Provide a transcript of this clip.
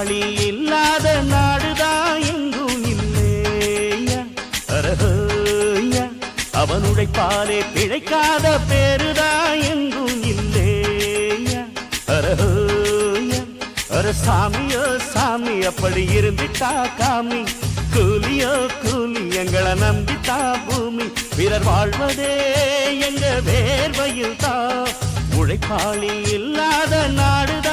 உழைப்பாளி இல்லாத நாடுதான் எங்கும் இல்லையா அரஹோயா அவன் உழைப்பாலே பிழைக்காத பேருதான் எங்கும் இல்லையா அரஹோயா அர சாமியோ சாமி அப்படி இருந்துட்டா காமி கூலியோ கூலி எங்களை நம்பித்தா பூமி பிறர் வாழ்வதே எங்க வேர்வையில் தான் உழைப்பாளி இல்லாத நாடுதான்